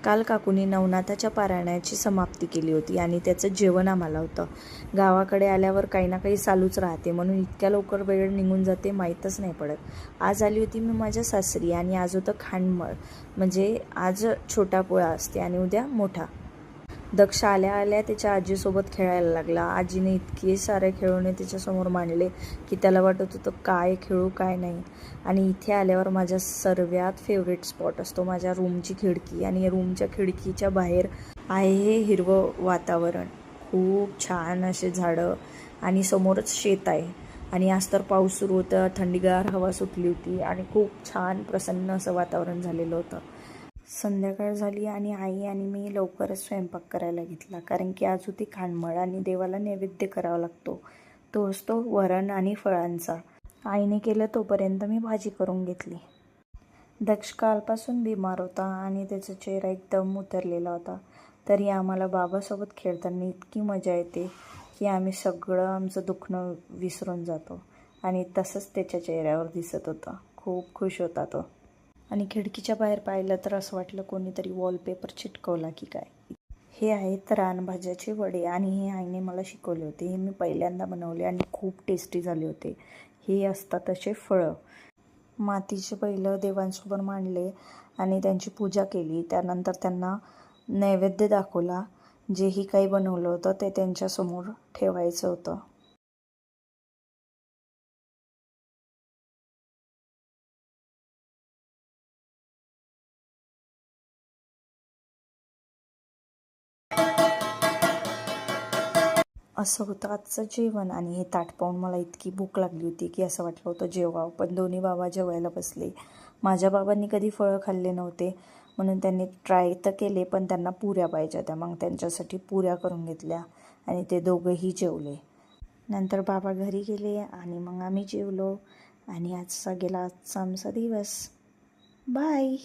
काल काकूनी नवनाथाच्या पारायणाची समाप्ती केली होती आणि त्याचं जेवण आम्हाला होतं. गावाकडे आल्यावर काही ना काही चालूच राहते, म्हणून इतक्या लवकर वेळ निघून जाते माहीतच नाही पडत. आज आली होती मी माझ्या सासरी आणि आज होतं खांडमळ, म्हणजे आज छोटा पोळा असते आणि उद्या मोठा. दक्ष आल्या आल्या त्याच्या आजीसोबत खेळायला लागला. आजीने इतके सारे खेळणे त्याच्यासमोर मांडले की त्याला वाटत होतं काय खेळू काय नाही. आणि इथे आल्यावर माझा सर्वात फेवरेट स्पॉट असतो माझ्या रूमची खिडकी, आणि रूमच्या खिडकीच्या बाहेर आहे हे हिरवं वातावरण, खूप छान असे झाडं आणि समोरच शेत आहे. आणि आज तर पाऊस सुरू होता, थंडीगार हवा सुटली होती आणि खूप छान प्रसन्न असं वातावरण झालेलं होतं. संध्याकाळ झाली आणि आई आणि मी लवकरच स्वयंपाक करायला घेतला, कारण की आज होती खांडमळ आणि देवाला नैवेद्य करावा लागतो. तो असतो वरण आणि फळांचा. आईने केलं तोपर्यंत मी भाजी करून घेतली. दक्ष कालपासून बिमार होता आणि त्याचा चेहरा एकदम उतरलेला होता. तरी आम्हाला बाबासोबत खेळताना इतकी मजा येते की आम्ही सगळं आमचं दुखणं विसरून जातो. आणि तसंच त्याच्या चेहऱ्यावर दिसत होतं. खूप खुश होता तो. आणि खिडकीच्या बाहेर पाहिलं तर असं वाटलं कोणीतरी वॉलपेपर चिटकवला की काय. हे आहेत रानभाज्याचे वडे आणि हे आईने मला शिकवले होते. हे मी पहिल्यांदा बनवले आणि खूप टेस्टी झाले होते. हे असतात असे फळं. मातीचे बैल देवांसमोर मांडले आणि त्यांची पूजा केली. त्यानंतर त्यांना नैवेद्य दाखवला. जेही काही बनवलं होतं ते त्यांच्यासमोर ठेवायचं होतं. असं होतं आजचं जेवण. आणि हे ताट पाहून मला इतकी भूक लागली होती की असं वाटलं होतं जेवावं. पण दोन्ही बाबा जेवायला बसले. माझ्या बाबांनी कधी फळं खाल्ले नव्हते, म्हणून त्यांनी ट्राय तर केले, पण त्यांना पुऱ्या पाहिजे होत्या. मग त्यांच्यासाठी पुऱ्या करून घेतल्या आणि ते दोघंही जेवले. नंतर बाबा घरी गेले आणि मग आम्ही जेवलो. आणि आजचा गेला आजचा आमचा दिवस. बाय.